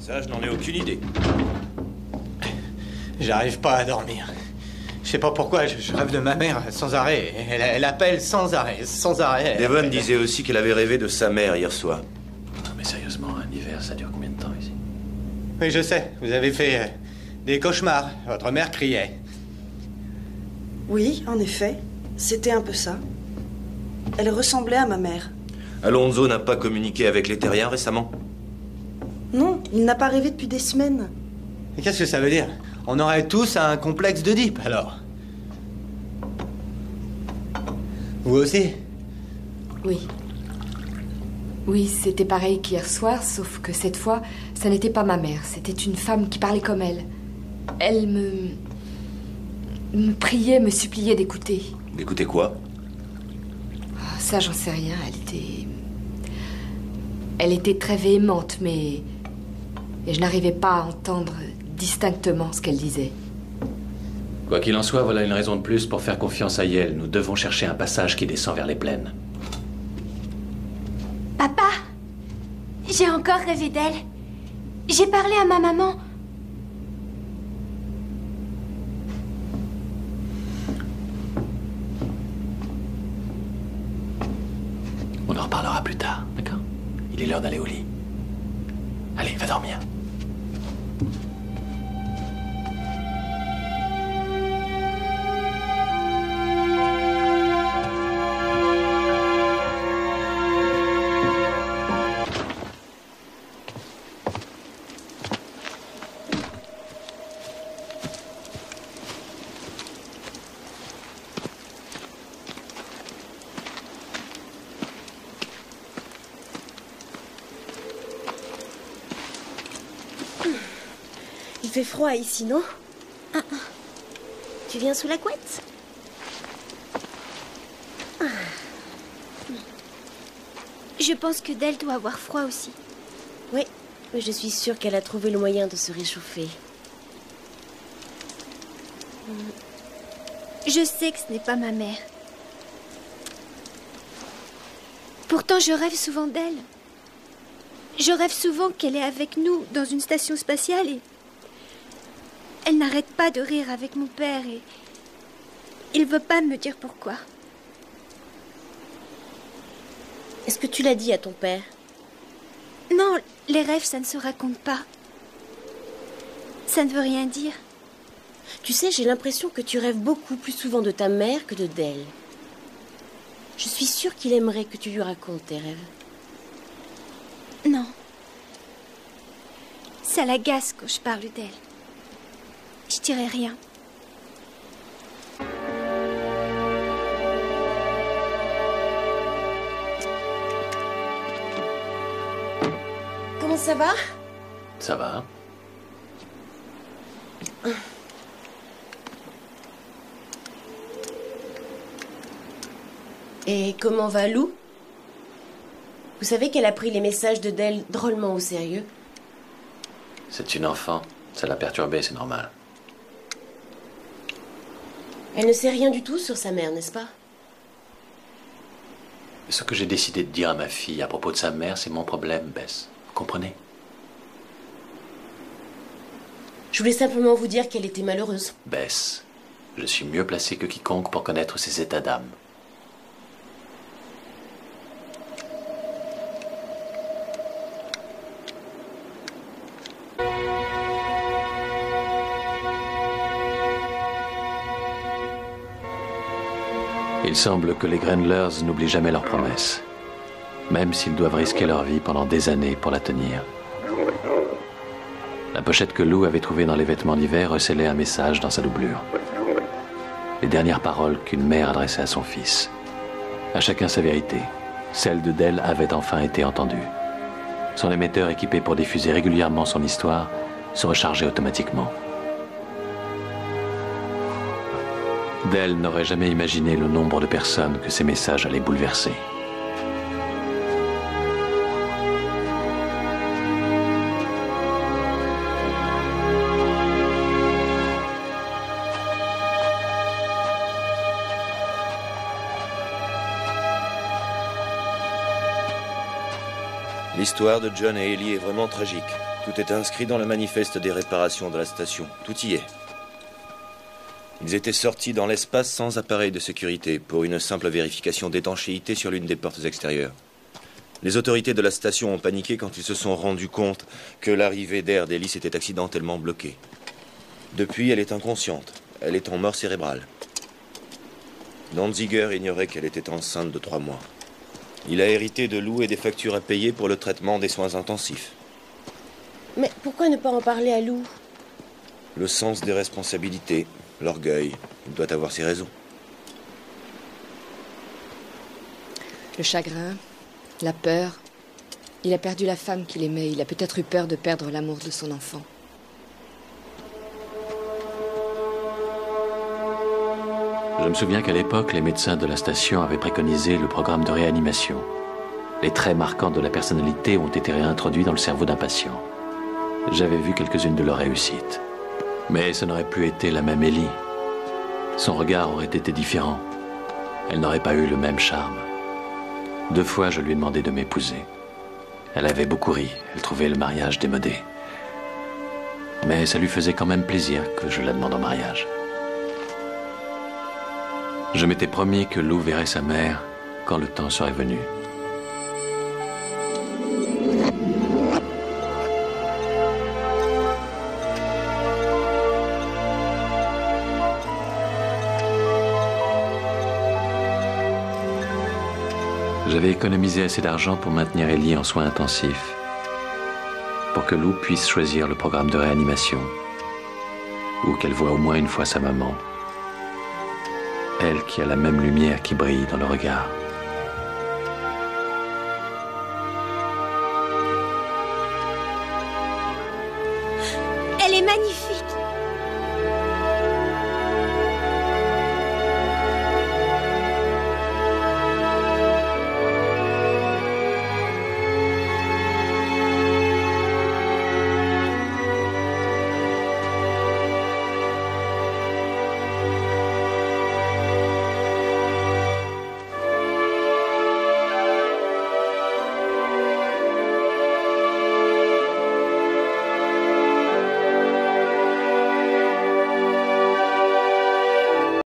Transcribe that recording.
Ça, je n'en ai aucune idée. J'arrive pas à dormir. Je sais pas pourquoi, je rêve de ma mère sans arrêt. Elle appelle sans arrêt, sans arrêt. Devon disait aussi qu'elle avait rêvé de sa mère hier soir. Non mais sérieusement, un hiver, ça dure combien de temps ici? Oui, je sais, vous avez fait des cauchemars. Votre mère criait. Oui, en effet, c'était un peu ça. Elle ressemblait à ma mère. Alonso n'a pas communiqué avec les terriens récemment? Non, il n'a pas rêvé depuis des semaines. Mais qu'est-ce que ça veut dire? On aurait tous un complexe d'Oedipe, alors. Vous aussi? Oui. Oui, c'était pareil qu'hier soir, sauf que cette fois, ça n'était pas ma mère. C'était une femme qui parlait comme elle. Elle me priait, me suppliait d'écouter. D'écouter quoi? Ça, j'en sais rien. Elle était très véhémente, mais je n'arrivais pas à entendre distinctement ce qu'elle disait. Quoi qu'il en soit, voilà une raison de plus pour faire confiance à Yael. Nous devons chercher un passage qui descend vers les plaines. Papa, j'ai encore rêvé d'elle. J'ai parlé à ma maman. On en reparlera plus tard, d'accord? Il est l'heure d'aller au lit. Allez, va dormir. Il fait froid ici, non? Tu viens sous la couette? Je pense que Dell doit avoir froid aussi. Oui, mais je suis sûre qu'elle a trouvé le moyen de se réchauffer. Je sais que ce n'est pas ma mère. Pourtant, je rêve souvent d'elle. Je rêve souvent qu'elle est avec nous dans une station spatiale et... Elle n'arrête pas de rire avec mon père et... Il veut pas me dire pourquoi. Est-ce que tu l'as dit à ton père? Non, les rêves, ça ne se raconte pas. Ça ne veut rien dire. Tu sais, j'ai l'impression que tu rêves beaucoup plus souvent de ta mère que de Dell. Je suis sûre qu'il aimerait que tu lui racontes tes rêves. Non. Ça l'agace quand je parle d'elle. Je dirais rien. Comment ça va? Ça va? Et comment va Lou? Vous savez qu'elle a pris les messages de Dell drôlement au sérieux. C'est une enfant. Ça l'a perturbée, c'est normal. Elle ne sait rien du tout sur sa mère, n'est-ce pas? Ce que j'ai décidé de dire à ma fille à propos de sa mère, c'est mon problème, Bess. Vous comprenez? Je voulais simplement vous dire qu'elle était malheureuse. Bess, je suis mieux placé que quiconque pour connaître ses états d'âme. Il semble que les Grenlers n'oublient jamais leurs promesses, même s'ils doivent risquer leur vie pendant des années pour la tenir. La pochette que Lou avait trouvée dans les vêtements d'hiver recélait un message dans sa doublure. Les dernières paroles qu'une mère adressait à son fils. À chacun sa vérité. Celle de Dell avait enfin été entendue. Son émetteur équipé pour diffuser régulièrement son histoire se rechargeait automatiquement. Dell n'aurait jamais imaginé le nombre de personnes que ces messages allaient bouleverser. L'histoire de John et Ellie est vraiment tragique. Tout est inscrit dans le manifeste des réparations de la station. Tout y est. Ils étaient sortis dans l'espace sans appareil de sécurité pour une simple vérification d'étanchéité sur l'une des portes extérieures. Les autorités de la station ont paniqué quand ils se sont rendus compte que l'arrivée d'air d'Ellie s'était accidentellement bloquée. Depuis, elle est inconsciente. Elle est en mort cérébrale. Danziger ignorait qu'elle était enceinte de 3 mois. Il a hérité de Lou et des factures à payer pour le traitement des soins intensifs. Mais pourquoi ne pas en parler à Lou? Le sens des responsabilités, l'orgueil, il doit avoir ses raisons. Le chagrin, la peur. Il a perdu la femme qu'il aimait. Il a peut-être eu peur de perdre l'amour de son enfant. Je me souviens qu'à l'époque, les médecins de la station avaient préconisé le programme de réanimation. Les traits marquants de la personnalité ont été réintroduits dans le cerveau d'un patient. J'avais vu quelques-unes de leurs réussites. Mais ça n'aurait plus été la même Ellie. Son regard aurait été différent. Elle n'aurait pas eu le même charme. 2 fois, je lui ai demandé de m'épouser. Elle avait beaucoup ri. Elle trouvait le mariage démodé. Mais ça lui faisait quand même plaisir que je la demande en mariage. Je m'étais promis que Lou verrait sa mère quand le temps serait venu. J'avais économisé assez d'argent pour maintenir Ellie en soins intensifs, pour que Lou puisse choisir le programme de réanimation, ou qu'elle voie au moins une fois sa maman. Elle qui a la même lumière qui brille dans le regard. Elle est magnifique.